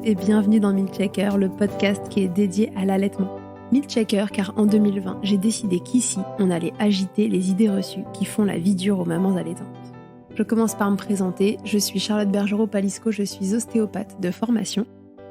et bienvenue dans Milkshaker, le podcast qui est dédié à l'allaitement. Milkshaker car en 2020, j'ai décidé qu'ici, on allait agiter les idées reçues qui font la vie dure aux mamans allaitantes. Je commence par me présenter, je suis Charlotte Bergerot-Palisco, je suis ostéopathe de formation.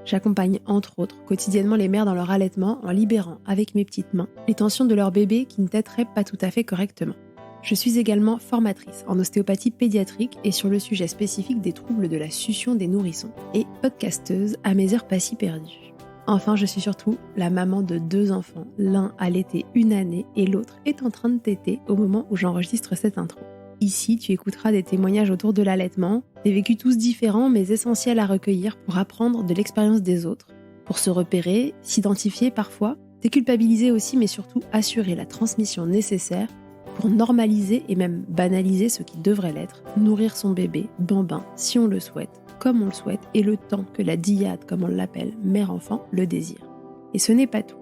J'accompagne entre autres quotidiennement les mères dans leur allaitement en libérant avec mes petites mains les tensions de leur bébé qui ne téteraient pas tout à fait correctement. Je suis également formatrice en ostéopathie pédiatrique et sur le sujet spécifique des troubles de la succion des nourrissons et podcasteuse à mes heures pas si perdues. Enfin, je suis surtout la maman de 2 enfants, l'un allaité 1 année et l'autre est en train de téter au moment où j'enregistre cette intro. Ici, tu écouteras des témoignages autour de l'allaitement, des vécus tous différents mais essentiels à recueillir pour apprendre de l'expérience des autres, pour se repérer, s'identifier parfois, déculpabiliser aussi mais surtout assurer la transmission nécessaire pour normaliser et même banaliser ce qui devrait l'être, nourrir son bébé, bambin, si on le souhaite, comme on le souhaite, et le temps que la dyade, comme on l'appelle, mère-enfant, le désire. Et ce n'est pas tout,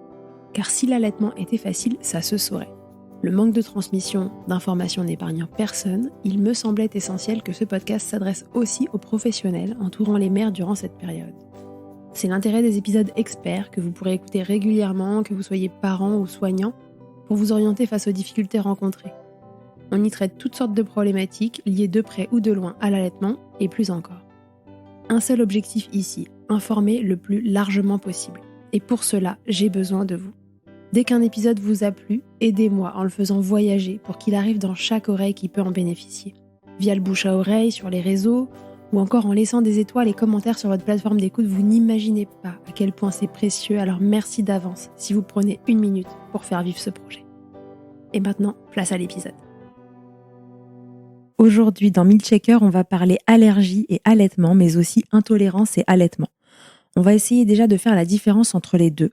car si l'allaitement était facile, ça se saurait. Le manque de transmission d'informations n'épargnant personne, il me semblait essentiel que ce podcast s'adresse aussi aux professionnels entourant les mères durant cette période. C'est l'intérêt des épisodes experts que vous pourrez écouter régulièrement, que vous soyez parents ou soignants, pour vous orienter face aux difficultés rencontrées. On y traite toutes sortes de problématiques liées de près ou de loin à l'allaitement et plus encore. Un seul objectif ici, informer le plus largement possible. Et pour cela, j'ai besoin de vous. Dès qu'un épisode vous a plu, aidez-moi en le faisant voyager pour qu'il arrive dans chaque oreille qui peut en bénéficier. Via le bouche à oreille, sur les réseaux, ou encore en laissant des étoiles et commentaires sur votre plateforme d'écoute, vous n'imaginez pas à quel point c'est précieux, alors merci d'avance si vous prenez 1 minute pour faire vivre ce projet. Et maintenant, place à l'épisode. Aujourd'hui, dans Milkshaker, on va parler allergie et allaitement, mais aussi intolérance et allaitement. On va essayer déjà de faire la différence entre les deux.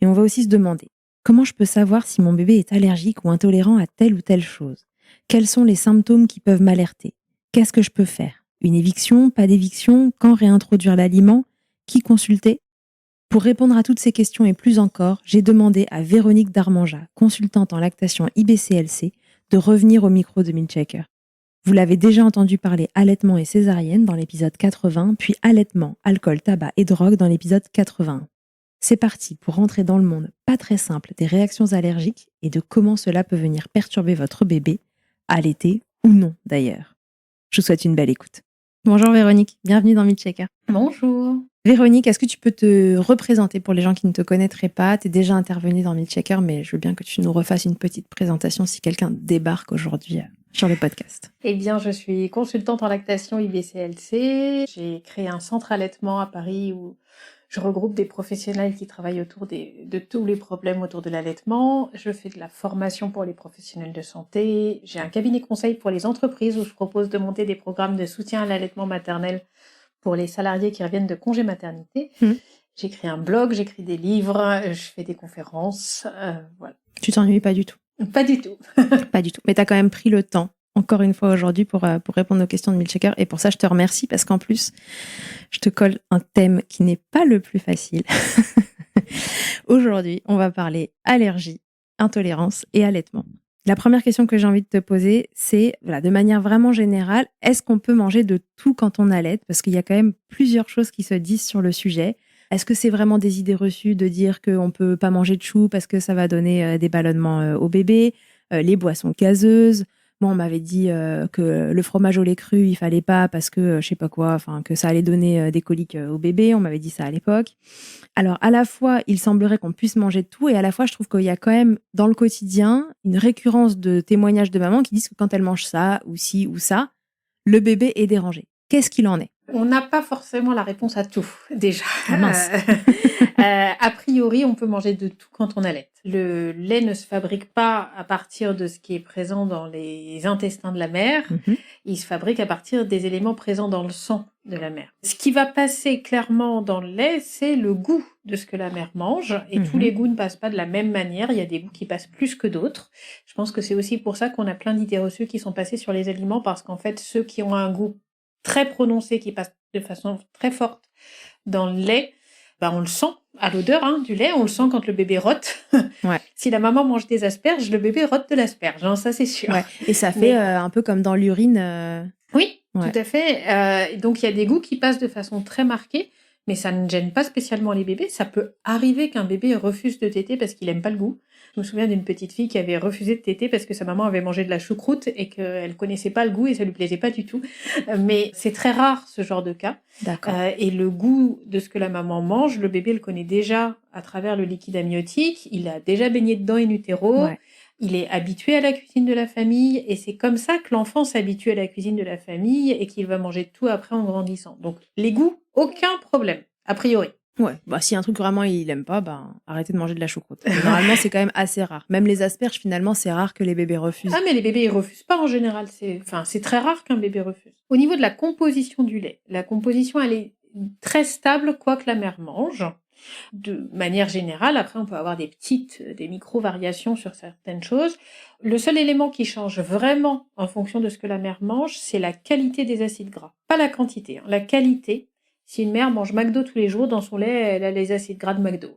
Et on va aussi se demander, comment je peux savoir si mon bébé est allergique ou intolérant à telle ou telle chose? Quels sont les symptômes qui peuvent m'alerter? Qu'est-ce que je peux faire? Une éviction, pas d'éviction? Quand réintroduire l'aliment? Qui consulter? Pour répondre à toutes ces questions et plus encore, j'ai demandé à Véronique Darmanja, consultante en lactation IBCLC, de revenir au micro de Milkshaker. Vous l'avez déjà entendu parler allaitement et césarienne dans l'épisode 80, puis allaitement, alcool, tabac et drogue dans l'épisode 81. C'est parti pour rentrer dans le monde pas très simple des réactions allergiques et de comment cela peut venir perturber votre bébé, allaité ou non d'ailleurs. Je vous souhaite une belle écoute. Bonjour Véronique, bienvenue dans Milkshaker. Bonjour. Véronique, est-ce que tu peux te représenter pour les gens qui ne te connaîtraient pas? Tu es déjà intervenue dans Milkshaker, mais je veux bien que tu nous refasses une petite présentation si quelqu'un débarque aujourd'hui sur le podcast. Eh bien, je suis consultante en lactation IBCLC. J'ai créé un centre allaitement à Paris où je regroupe des professionnels qui travaillent autour de tous les problèmes autour de l'allaitement. Je fais de la formation pour les professionnels de santé. J'ai un cabinet conseil pour les entreprises où je propose de monter des programmes de soutien à l'allaitement maternel pour les salariés qui reviennent de congé maternité. J'écris un blog, j'écris des livres, je fais des conférences. Voilà. Tu t'ennuies pas du tout? Pas du tout. Pas du tout. Mais tu as quand même pris le temps, encore une fois aujourd'hui, pour répondre aux questions de Milkshaker. Et pour ça, je te remercie parce qu'en plus, je te colle un thème qui n'est pas le plus facile. Aujourd'hui, on va parler allergie, intolérance et allaitement. La première question que j'ai envie de te poser, c'est, de manière vraiment générale, est-ce qu'on peut manger de tout quand on allaite? Parce qu'il y a quand même plusieurs choses qui se disent sur le sujet. Est-ce que c'est vraiment des idées reçues de dire qu'on ne peut pas manger de choux parce que ça va donner des ballonnements au bébé, les boissons gazeuses? Moi, on m'avait dit que le fromage au lait cru, il fallait pas parce que je sais pas quoi, que ça allait donner des coliques au bébé. On m'avait dit ça à l'époque. Alors, à la fois, il semblerait qu'on puisse manger de tout et à la fois, je trouve qu'il y a quand même dans le quotidien une récurrence de témoignages de mamans qui disent que quand elles mangent ça ou ci ou ça, le bébé est dérangé. Qu'est-ce qu'il en est? On n'a pas forcément la réponse à tout, déjà. Ah mince. A priori, on peut manger de tout quand on allaite. Le lait ne se fabrique pas à partir de ce qui est présent dans les intestins de la mère. Il se fabrique à partir des éléments présents dans le sang de la mère. Ce qui va passer clairement dans le lait, c'est le goût de ce que la mère mange. Et tous les goûts ne passent pas de la même manière. Il y a des goûts qui passent plus que d'autres. Je pense que c'est aussi pour ça qu'on a plein d'idées reçues qui sont passées sur les aliments, parce qu'en fait, ceux qui ont un goût très prononcé, qui passe de façon très forte dans le lait, on le sent à l'odeur du lait, on le sent quand le bébé rote. Ouais. Si la maman mange des asperges, le bébé rote de l'asperge, ça c'est sûr. Ouais. Et ça fait un peu comme dans l'urine. Oui, tout à fait. Donc il y a des goûts qui passent de façon très marquée, mais ça ne gêne pas spécialement les bébés. Ça peut arriver qu'un bébé refuse de téter parce qu'il aime pas le goût. Je me souviens d'une petite fille qui avait refusé de téter parce que sa maman avait mangé de la choucroute et qu'elle connaissait pas le goût et ça lui plaisait pas du tout. Mais c'est très rare ce genre de cas. D'accord. Et le goût de ce que la maman mange, le bébé le connaît déjà à travers le liquide amniotique. Il a déjà baigné dedans in utero. Ouais. Il est habitué à la cuisine de la famille et c'est comme ça que l'enfant s'habitue à la cuisine de la famille et qu'il va manger tout après en grandissant. Donc les goûts, aucun problème, a priori. Ouais, bah si un truc vraiment il aime pas, arrêtez de manger de la choucroute. Généralement, c'est quand même assez rare. Même les asperges, finalement, c'est rare que les bébés refusent. Ah mais les bébés ils refusent pas en général, c'est très rare qu'un bébé refuse. Au niveau de la composition du lait, la composition elle est très stable quoi que la mère mange. De manière générale, après on peut avoir des micro-variations sur certaines choses. Le seul élément qui change vraiment en fonction de ce que la mère mange, c'est la qualité des acides gras. Pas la quantité, la qualité. Si une mère mange McDo tous les jours, dans son lait, elle a les acides gras de McDo.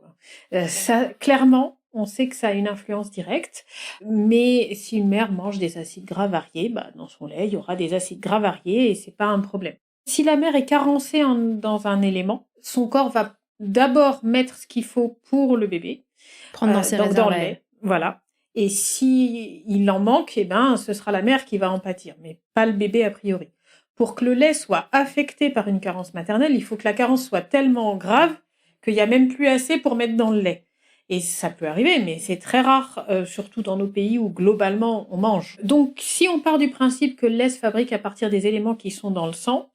Ça, clairement, on sait que ça a une influence directe. Mais si une mère mange des acides gras variés, dans son lait, il y aura des acides gras variés et c'est pas un problème. Si la mère est carencée dans un élément, son corps va d'abord mettre ce qu'il faut pour le bébé. Prendre dans ses réserves. Dans le lait. Voilà. Et si il en manque, ce sera la mère qui va en pâtir, mais pas le bébé a priori. Pour que le lait soit affecté par une carence maternelle, il faut que la carence soit tellement grave qu'il n'y a même plus assez pour mettre dans le lait. Et ça peut arriver, mais c'est très rare, surtout dans nos pays où globalement on mange. Donc si on part du principe que le lait se fabrique à partir des éléments qui sont dans le sang,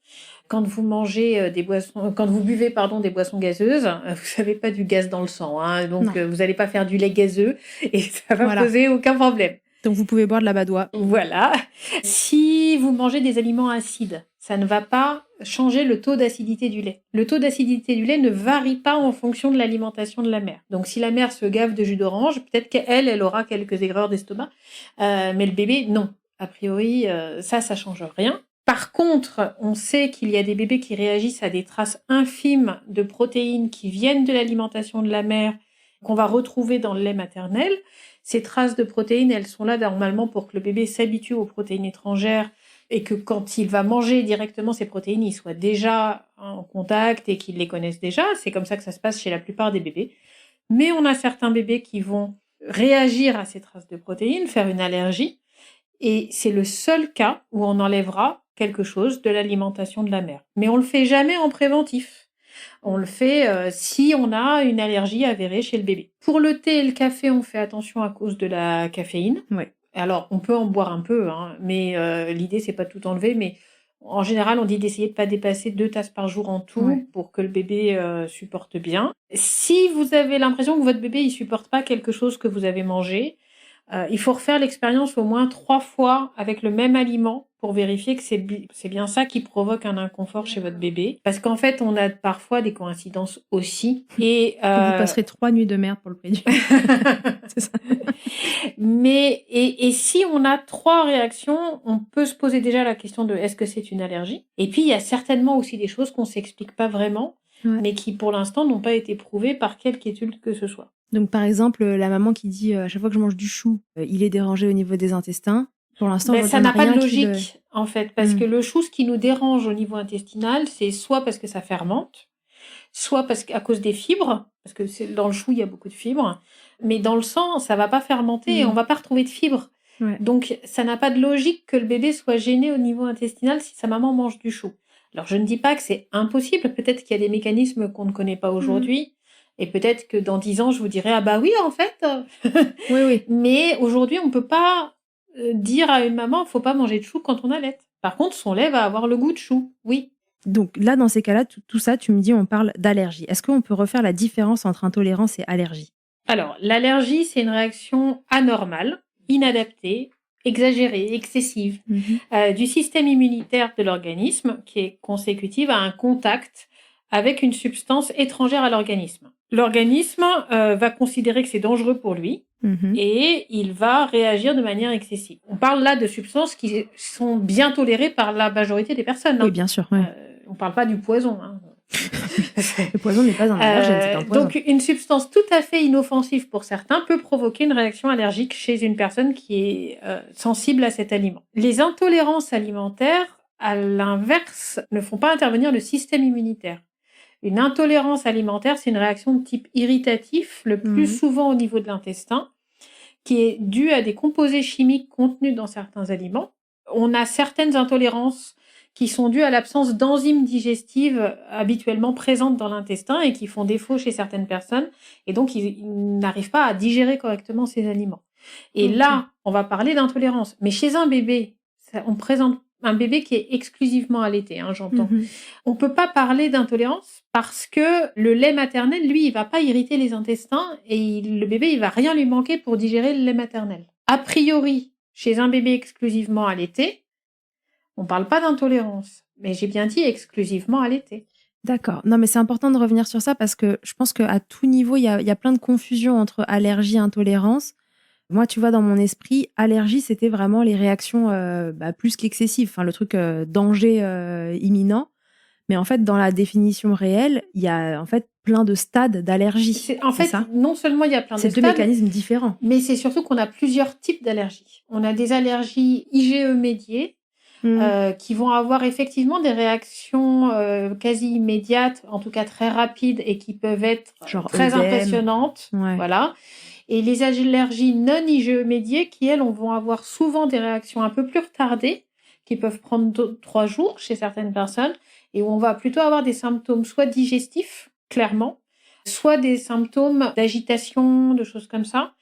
quand vous mangez quand vous buvez des boissons gazeuses, vous n'avez pas du gaz dans le sang, hein, donc vous n'allez pas faire du lait gazeux et ça va poser aucun problème. Donc vous pouvez boire de la badoie. Voilà. Si vous mangez des aliments acides, ça ne va pas changer le taux d'acidité du lait. Le taux d'acidité du lait ne varie pas en fonction de l'alimentation de la mère. Donc si la mère se gave de jus d'orange, peut-être qu'elle aura quelques aigreurs d'estomac, mais le bébé, non. A priori, ça change rien. Par contre, on sait qu'il y a des bébés qui réagissent à des traces infimes de protéines qui viennent de l'alimentation de la mère, qu'on va retrouver dans le lait maternel. Ces traces de protéines, elles sont là normalement pour que le bébé s'habitue aux protéines étrangères et que quand il va manger directement ces protéines, il soit déjà en contact et qu'il les connaisse déjà. C'est comme ça que ça se passe chez la plupart des bébés. Mais on a certains bébés qui vont réagir à ces traces de protéines, faire une allergie. Et c'est le seul cas où on enlèvera quelque chose de l'alimentation de la mère. Mais on le fait jamais en préventif. On le fait si on a une allergie avérée chez le bébé. Pour le thé et le café, on fait attention à cause de la caféine. Ouais. Alors, on peut en boire un peu, hein, mais l'idée, c'est pas tout enlever. Mais en général, on dit d'essayer de pas dépasser 2 tasses par jour en tout pour que le bébé supporte bien. Si vous avez l'impression que votre bébé il supporte pas quelque chose que vous avez mangé, il faut refaire l'expérience au moins 3 fois avec le même aliment pour vérifier que c'est bien ça qui provoque un inconfort chez votre bébé. Parce qu'en fait, on a parfois des coïncidences aussi. Et vous passerez 3 nuits de merde pour le prix c'est ça. Mais et si on a 3 réactions, on peut se poser déjà la question de est-ce que c'est une allergie? Et puis il y a certainement aussi des choses qu'on s'explique pas vraiment, mais qui pour l'instant n'ont pas été prouvées par quelque étude que ce soit. Donc par exemple, la maman qui dit à chaque fois que je mange du chou, il est dérangé au niveau des intestins. Pour l'instant, ça n'a pas de logique en fait, parce que le chou, ce qui nous dérange au niveau intestinal, c'est soit parce que ça fermente, soit à cause des fibres, parce que dans le chou il y a beaucoup de fibres, mais dans le sang ça va pas fermenter et on va pas retrouver de fibres. Ouais. Donc ça n'a pas de logique que le bébé soit gêné au niveau intestinal si sa maman mange du chou. Alors je ne dis pas que c'est impossible, peut-être qu'il y a des mécanismes qu'on ne connaît pas aujourd'hui. Et peut-être que dans 10 ans, je vous dirai, ah bah oui, en fait. Oui. Mais aujourd'hui, on peut pas dire à une maman, faut pas manger de chou quand on allaite. Par contre, son lait va avoir le goût de chou, oui. Donc là, dans ces cas-là, tout ça, tu me dis, on parle d'allergie. Est-ce qu'on peut refaire la différence entre intolérance et allergie? Alors, l'allergie, c'est une réaction anormale, inadaptée, exagérée, excessive, du système immunitaire de l'organisme qui est consécutive à un contact avec une substance étrangère à l'organisme. L'organisme va considérer que c'est dangereux pour lui et il va réagir de manière excessive. On parle là de substances qui sont bien tolérées par la majorité des personnes. Oui, bien sûr. Ouais. On ne parle pas du poison. Hein. Le poison n'est pas un allergène, c'est un poison. Donc, une substance tout à fait inoffensive pour certains peut provoquer une réaction allergique chez une personne qui est sensible à cet aliment. Les intolérances alimentaires, à l'inverse, ne font pas intervenir le système immunitaire. Une intolérance alimentaire, c'est une réaction de type irritatif, le plus souvent au niveau de l'intestin, qui est due à des composés chimiques contenus dans certains aliments. On a certaines intolérances qui sont dues à l'absence d'enzymes digestives habituellement présentes dans l'intestin et qui font défaut chez certaines personnes. Et donc, ils n'arrivent pas à digérer correctement ces aliments. Et là, on va parler d'intolérance. Mais chez un bébé, on présente un bébé qui est exclusivement allaité, j'entends. On peut pas parler d'intolérance parce que le lait maternel, lui, il va pas irriter les intestins et le bébé, il va rien lui manquer pour digérer le lait maternel. A priori, chez un bébé exclusivement allaité, on parle pas d'intolérance, mais j'ai bien dit exclusivement allaité. D'accord. Non, mais c'est important de revenir sur ça parce que je pense qu'à tout niveau, il y a plein de confusion entre allergie et intolérance. Moi, tu vois, dans mon esprit, allergie, c'était vraiment les réactions plus qu'excessives. Enfin, le truc danger imminent. Mais en fait, dans la définition réelle, il y a en fait plein de stades d'allergie. En fait, non seulement il y a plein de stades, c'est deux mécanismes différents. Mais c'est surtout qu'on a plusieurs types d'allergies. On a des allergies IgE médiées qui vont avoir effectivement des réactions quasi immédiates, en tout cas très rapides et qui peuvent être très impressionnantes. Ouais. Voilà. Et les allergies non IgE médiées qui, elles, vont avoir souvent des réactions un peu plus retardées, qui peuvent prendre 3 jours chez certaines personnes, et où on va plutôt avoir des symptômes soit digestifs, clairement, soit des symptômes d'agitation, de choses comme ça.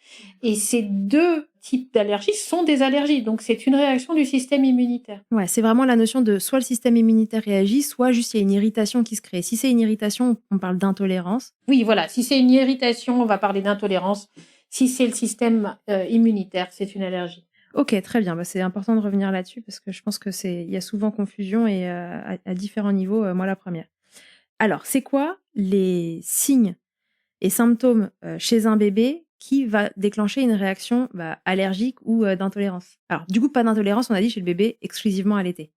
Et ces 2 types d'allergies sont des allergies, donc c'est une réaction du système immunitaire. Ouais, c'est vraiment la notion de soit le système immunitaire réagit, soit juste il y a une irritation qui se crée. Si c'est une irritation, on parle d'intolérance. Oui, voilà, si c'est une irritation, on va parler d'intolérance. Si c'est le système immunitaire, c'est une allergie. Ok, très bien. C'est important de revenir là-dessus parce que je pense que il y a souvent confusion et à différents niveaux, moi la première. Alors, c'est quoi les signes et symptômes chez un bébé qui va déclencher une réaction allergique ou d'intolérance? Alors, du coup, pas d'intolérance, on a dit chez le bébé exclusivement allaité.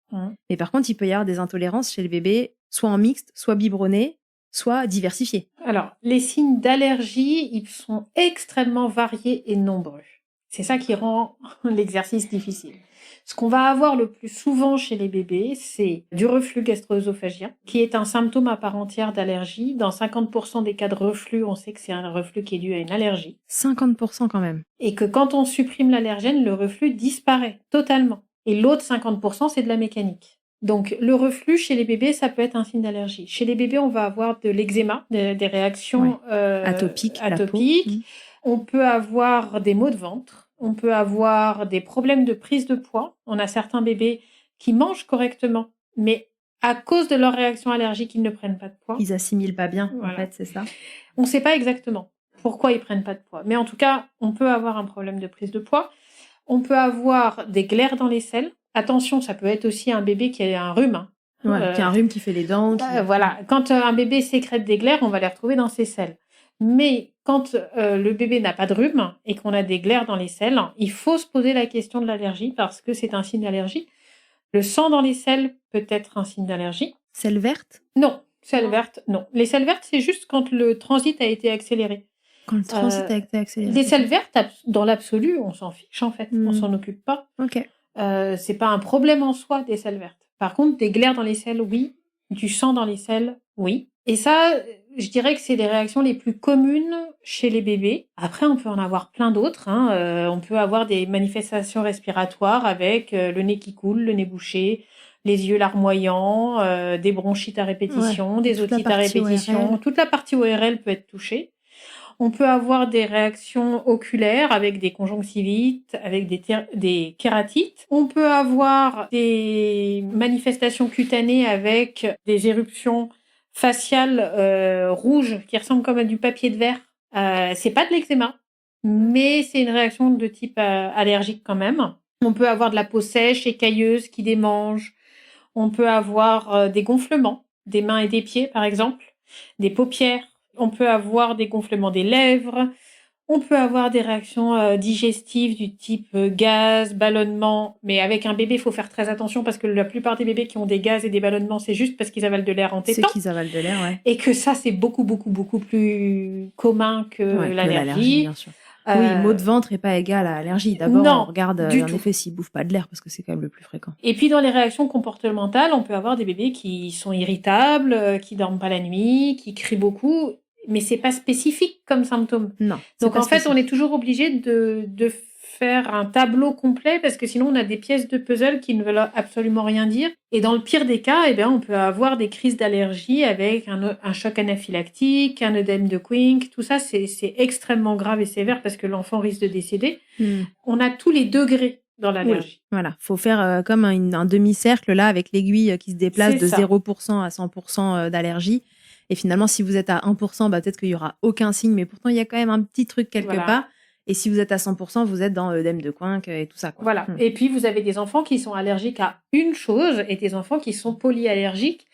Mais par contre, il peut y avoir des intolérances chez le bébé, soit en mixte, soit biberonné, soit diversifié. Alors, les signes d'allergie, ils sont extrêmement variés et nombreux. C'est ça qui rend l'exercice difficile. Ce qu'on va avoir le plus souvent chez les bébés, c'est du reflux gastro-œsophagien, qui est un symptôme à part entière d'allergie. Dans 50% des cas de reflux, on sait que c'est un reflux qui est dû à une allergie. 50% quand même. Et que quand on supprime l'allergène, le reflux disparaît totalement. Et l'autre 50%, c'est de la mécanique. Donc, le reflux chez les bébés, ça peut être un signe d'allergie. Chez les bébés, on va avoir de l'eczéma, des réactions atopiques. On peut avoir des maux de ventre. On peut avoir des problèmes de prise de poids. On a certains bébés qui mangent correctement, mais à cause de leur réaction allergique, ils ne prennent pas de poids. Ils assimilent pas bien, en fait, c'est ça. On ne sait pas exactement pourquoi ils prennent pas de poids. Mais en tout cas, on peut avoir un problème de prise de poids. On peut avoir des glaires dans les selles. Attention, ça peut être aussi un bébé qui a un rhume. Qui a un rhume qui fait les dents. Voilà. Quand un bébé sécrète des glaires, on va les retrouver dans ses selles. Mais quand le bébé n'a pas de rhume et qu'on a des glaires dans les selles, il faut se poser la question de l'allergie parce que c'est un signe d'allergie. Le sang dans les selles peut être un signe d'allergie. Selles vertes ? Non. Selles vertes, non. Les selles vertes, c'est juste quand le transit a été accéléré. Quand le transit a été accéléré. Les selles vertes, dans l'absolu, on s'en fiche en fait. On s'en occupe pas. Ok. C'est pas un problème en soi des selles vertes. Par contre, des glaires dans les selles, oui. Du sang dans les selles, oui. Et ça, je dirais que c'est les réactions les plus communes chez les bébés. Après, on peut en avoir plein d'autres. On peut avoir des manifestations respiratoires avec le nez qui coule, le nez bouché, les yeux larmoyants, des bronchites à répétition, des otites à répétition. ORL. Toute la partie ORL peut être touchée. On peut avoir des réactions oculaires avec des conjonctivites, avec des kératites. On peut avoir des manifestations cutanées avec des éruptions faciales rouges qui ressemblent comme à du papier de verre. C'est pas de l'eczéma, mais c'est une réaction de type allergique quand même. On peut avoir de la peau sèche, écailleuse qui démange. On peut avoir des gonflements des mains et des pieds, par exemple, des paupières. On peut avoir des gonflements des lèvres. On peut avoir des réactions digestives du type gaz, ballonnement. Mais avec un bébé, il faut faire très attention parce que la plupart des bébés qui ont des gaz et des ballonnements, c'est juste parce qu'ils avalent de l'air en tétant. C'est qu'ils avalent de l'air, ouais. Et que ça, c'est beaucoup plus commun que l'allergie. Bien sûr. Oui, maux de ventre n'est pas égal à allergie. D'abord, Non, on regarde du en tout. effet s'ils bouffent pas de l'air parce que c'est quand même le plus fréquent. Et puis dans les réactions comportementales, on peut avoir des bébés qui sont irritables, qui dorment pas la nuit, qui crient beaucoup, mais c'est pas spécifique comme symptôme. Non. Donc en fait, on est toujours obligé de faire un tableau complet parce que sinon on a des pièces de puzzle qui ne veulent absolument rien dire. Et dans le pire des cas, eh bien, on peut avoir des crises d'allergie avec un choc anaphylactique, un œdème de Quincke. Tout ça, c'est extrêmement grave et sévère parce que l'enfant risque de décéder. On a tous les degrés dans l'allergie. Oui. Voilà, faut faire comme un demi-cercle là avec l'aiguille qui se déplace C'est de ça. 0% à 100% d'allergie. Et finalement, si vous êtes à 1%, peut-être qu'il y aura aucun signe, mais pourtant il y a quand même un petit truc quelque part. Et si vous êtes à 100%, vous êtes dans œdème de Quincke et tout ça, quoi. Voilà. Et puis vous avez des enfants qui sont allergiques à une chose et des enfants qui sont polyallergiques.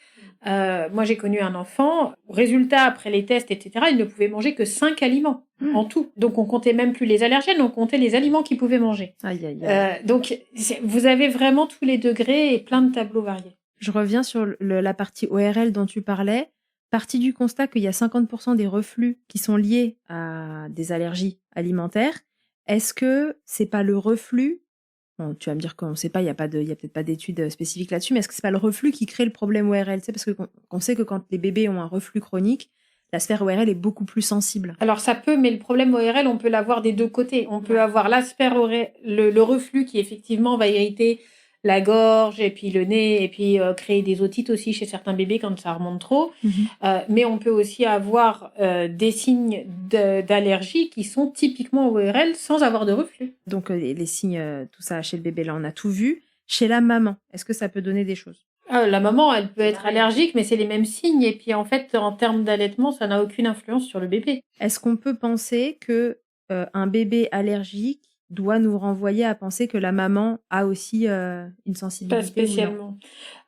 Moi, j'ai connu un enfant, résultat après les tests, etc., il ne pouvait manger que 5 aliments en tout. Donc, on comptait même plus les allergènes, on comptait les aliments qu'il pouvait manger. Aïe, aïe, aïe. Donc, vous avez vraiment tous les degrés et plein de tableaux variés. Je reviens sur la partie ORL dont tu parlais. Partie du constat qu'il y a 50% des reflux qui sont liés à des allergies alimentaires. Est-ce que c'est pas le reflux? Bon, tu vas me dire qu'on ne sait pas, il y a peut-être pas d'études spécifiques là-dessus, mais est-ce que c'est pas le reflux qui crée le problème ORL? Tu sais, parce qu'on sait que quand les bébés ont un reflux chronique, la sphère ORL est beaucoup plus sensible. Alors ça peut, mais le problème ORL, on peut l'avoir des deux côtés. On peut avoir la sphère ORL, le reflux qui effectivement va irriter la gorge et puis le nez et puis créer des otites aussi chez certains bébés quand ça remonte trop. Mais on peut aussi avoir des signes d'allergie qui sont typiquement ORL sans avoir de reflux. Donc les signes, tout ça chez le bébé, là on a tout vu. Chez la maman, est-ce que ça peut donner des choses? La maman, elle peut être allergique, mais c'est les mêmes signes. Et puis en fait, en termes d'allaitement, ça n'a aucune influence sur le bébé. Est-ce qu'on peut penser que un bébé allergique doit nous renvoyer à penser que la maman a aussi une sensibilité? Pas spécialement.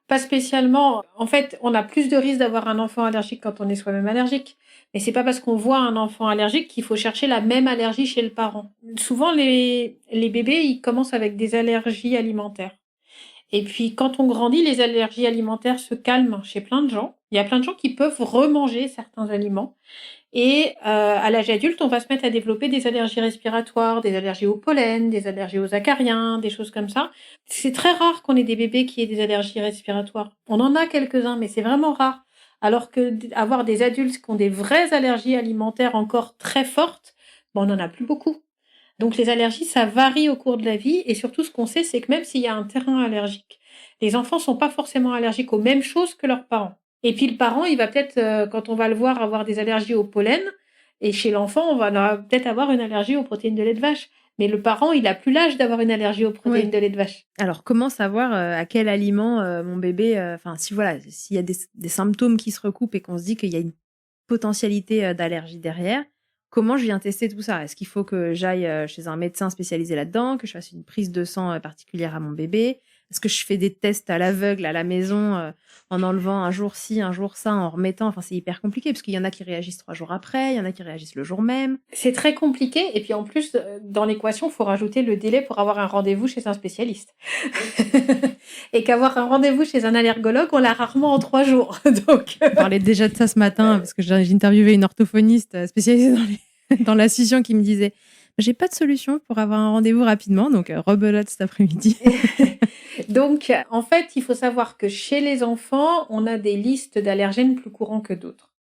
Pas spécialement. En fait, on a plus de risques d'avoir un enfant allergique quand on est soi-même allergique. Mais c'est pas parce qu'on voit un enfant allergique qu'il faut chercher la même allergie chez le parent. Souvent, les bébés, ils commencent avec des allergies alimentaires. Et puis, quand on grandit, les allergies alimentaires se calment chez plein de gens. Il y a plein de gens qui peuvent remanger certains aliments. Et à l'âge adulte, on va se mettre à développer des allergies respiratoires, des allergies au pollen, des allergies aux acariens, des choses comme ça. C'est très rare qu'on ait des bébés qui aient des allergies respiratoires. On en a quelques-uns, mais c'est vraiment rare. Alors que avoir des adultes qui ont des vraies allergies alimentaires encore très fortes, on n'en a plus beaucoup. Donc les allergies, ça varie au cours de la vie. Et surtout, ce qu'on sait, c'est que même s'il y a un terrain allergique, les enfants sont pas forcément allergiques aux mêmes choses que leurs parents. Et puis le parent, il va peut-être, quand on va le voir, avoir des allergies au pollen. Et chez l'enfant, on va peut-être avoir une allergie aux protéines de lait de vache. Mais le parent, il a plus l'âge d'avoir une allergie aux protéines de lait de vache. Alors, comment savoir à quel aliment mon bébé... s'il y a des symptômes qui se recoupent et qu'on se dit qu'il y a une potentialité d'allergie derrière, comment je viens tester tout ça? Est-ce qu'il faut que j'aille chez un médecin spécialisé là-dedans, que je fasse une prise de sang particulière à mon bébé? Est-ce que je fais des tests à l'aveugle à la maison en enlevant un jour ci, un jour ça, en remettant? Enfin, c'est hyper compliqué parce qu'il y en a qui réagissent 3 jours après, il y en a qui réagissent le jour même. C'est très compliqué. Et puis en plus, dans l'équation, il faut rajouter le délai pour avoir un rendez-vous chez un spécialiste. Et qu'avoir un rendez-vous chez un allergologue, on l'a rarement en 3 jours. Donc, On parlait déjà de ça ce matin parce que j'ai interviewé une orthophoniste spécialisée dans la succion qui me disait « J'ai pas de solution pour avoir un rendez-vous rapidement, donc rebelote cet après-midi. » Donc, en fait, il faut savoir que chez les enfants, on a des listes d'allergènes plus courants que d'autres.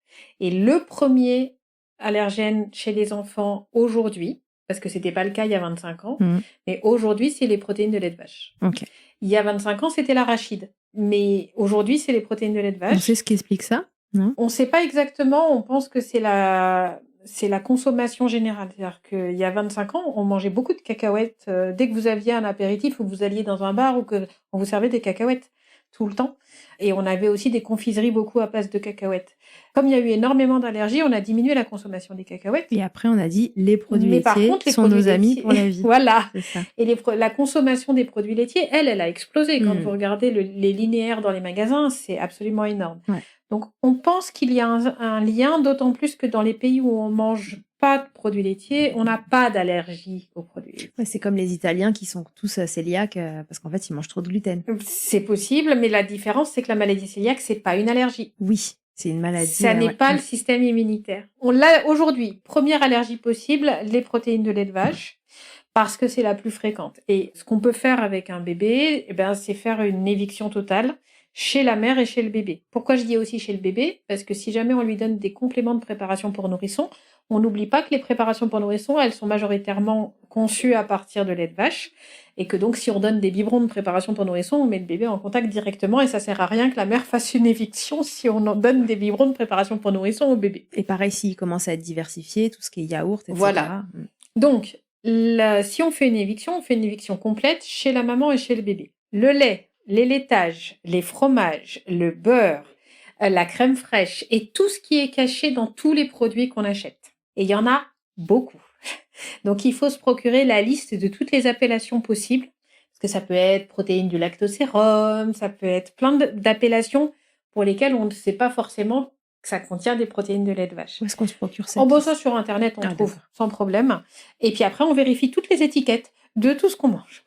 Et le premier allergène chez les enfants aujourd'hui, parce que c'était pas le cas il y a 25 ans, mais aujourd'hui, c'est les protéines de lait de vache. Okay. Il y a 25 ans, c'était l'arachide. Mais aujourd'hui, c'est les protéines de lait de vache. On sait ce qui explique ça? Non. On sait pas exactement, on pense que c'est la consommation générale. C'est-à-dire qu'il y a 25 ans, on mangeait beaucoup de cacahuètes. Dès que vous aviez un apéritif ou que vous alliez dans un bar ou que on vous servait des cacahuètes tout le temps. Et on avait aussi des confiseries beaucoup à base de cacahuètes. Comme il y a eu énormément d'allergies, on a diminué la consommation des cacahuètes. Et après, on a dit les produits laitiers sont nos amis pour la vie. Voilà. C'est ça. Et la consommation des produits laitiers, elle a explosé. Quand vous regardez les linéaires dans les magasins, c'est absolument énorme. Ouais. Donc, on pense qu'il y a un lien, d'autant plus que dans les pays où on mange pas de produits laitiers, on n'a pas d'allergie aux produits laitiers. Ouais, c'est comme les Italiens qui sont tous cœliaques parce qu'en fait, ils mangent trop de gluten. C'est possible, mais la différence, c'est que la maladie cœliaque, c'est pas une allergie. Oui, C'est une maladie. Ça n'est pas le système immunitaire. On l'a aujourd'hui. Première allergie possible, les protéines de lait de vache, parce que c'est la plus fréquente. Et ce qu'on peut faire avec un bébé, c'est faire une éviction totale chez la mère et chez le bébé. Pourquoi je dis aussi chez le bébé? Parce que si jamais on lui donne des compléments de préparation pour nourrissons, on n'oublie pas que les préparations pour nourrissons, elles sont majoritairement conçues à partir de lait de vache. Et que donc, si on donne des biberons de préparation pour nourrissons, on met le bébé en contact directement et ça sert à rien que la mère fasse une éviction si on en donne des biberons de préparation pour nourrissons au bébé. Et pareil, s'il commence à être diversifié, tout ce qui est yaourt, etc. Voilà. Donc, si on fait une éviction complète chez la maman et chez le bébé. Le lait, les laitages, les fromages, le beurre, la crème fraîche et tout ce qui est caché dans tous les produits qu'on achète. Et il y en a beaucoup. Donc, il faut se procurer la liste de toutes les appellations possibles, parce que ça peut être protéines du lactosérum, ça peut être plein d'appellations pour lesquelles on ne sait pas forcément que ça contient des protéines de lait de vache. Où est-ce qu'on se procure ça? En bossant sur Internet, on trouve sans problème. Et puis après, on vérifie toutes les étiquettes de tout ce qu'on mange.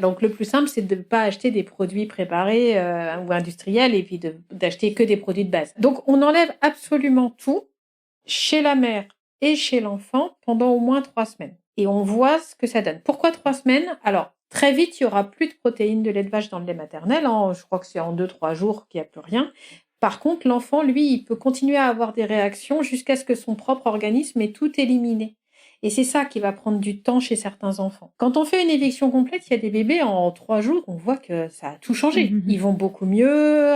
Donc, le plus simple, c'est de ne pas acheter des produits préparés ou industriels et puis d'acheter que des produits de base. Donc, on enlève absolument tout chez la mère et chez l'enfant pendant au moins 3 semaines. Et on voit ce que ça donne. Pourquoi 3 semaines? Alors, très vite, il y aura plus de protéines de lait de vache dans le lait maternel. Je crois que c'est en 2-3 jours qu'il n'y a plus rien. Par contre, l'enfant, lui, il peut continuer à avoir des réactions jusqu'à ce que son propre organisme ait tout éliminé. Et c'est ça qui va prendre du temps chez certains enfants. Quand on fait une éviction complète, il y a des bébés, en 3 jours, on voit que ça a tout changé. Ils vont beaucoup mieux,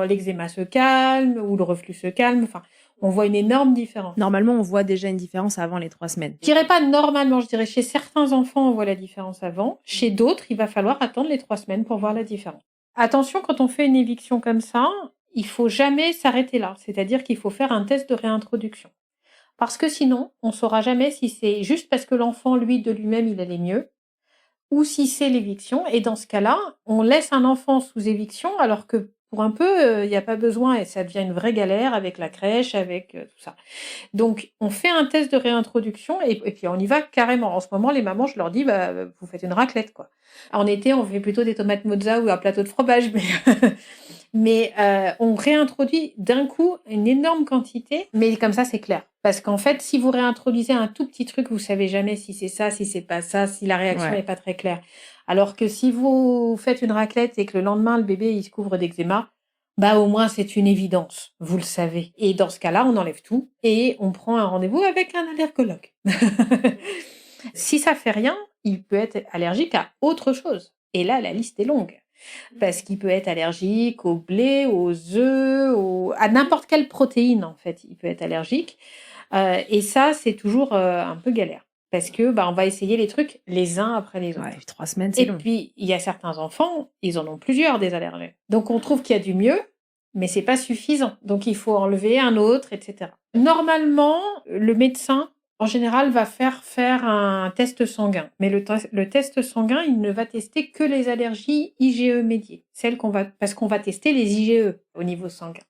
l'eczéma se calme, ou le reflux se calme, enfin... On voit une énorme différence. Normalement, on voit déjà une différence avant les 3 semaines. Je dirais pas normalement, je dirais chez certains enfants, on voit la différence avant. Chez d'autres, il va falloir attendre les 3 semaines pour voir la différence. Attention, quand on fait une éviction comme ça, il faut jamais s'arrêter là. C'est-à-dire qu'il faut faire un test de réintroduction. Parce que sinon, on saura jamais si c'est juste parce que l'enfant, lui, de lui-même, il allait mieux, ou si c'est l'éviction. Et dans ce cas-là, on laisse un enfant sous éviction alors que pour un peu, il n'y a pas besoin et ça devient une vraie galère avec la crèche, avec tout ça. Donc, on fait un test de réintroduction et puis on y va carrément. En ce moment, les mamans, je leur dis, vous faites une raclette, quoi. En été, on fait plutôt des tomates mozza ou un plateau de fromage, mais on réintroduit d'un coup une énorme quantité, mais comme ça, c'est clair. Parce qu'en fait, si vous réintroduisez un tout petit truc, vous savez jamais si c'est ça, si c'est pas ça, si la réaction n'est pas très claire. Alors que si vous faites une raclette et que le lendemain, le bébé, il se couvre d'eczéma, au moins, c'est une évidence. Vous le savez. Et dans ce cas-là, on enlève tout et on prend un rendez-vous avec un allergologue. Si ça fait rien, il peut être allergique à autre chose. Et là, la liste est longue. Parce qu'il peut être allergique au blé, aux œufs, à n'importe quelle protéine, en fait, il peut être allergique. Et ça, c'est toujours un peu galère. Parce que on va essayer les trucs les uns après les autres. Ouais, 3 semaines, c'est long. Et puis, il y a certains enfants, ils en ont plusieurs des allergies. Donc, on trouve qu'il y a du mieux, mais c'est pas suffisant. Donc, il faut enlever un autre, etc. Normalement, le médecin, en général, va faire un test sanguin. Mais le test sanguin, il ne va tester que les allergies IgE médiées. Parce qu'on va tester les IgE au niveau sanguin.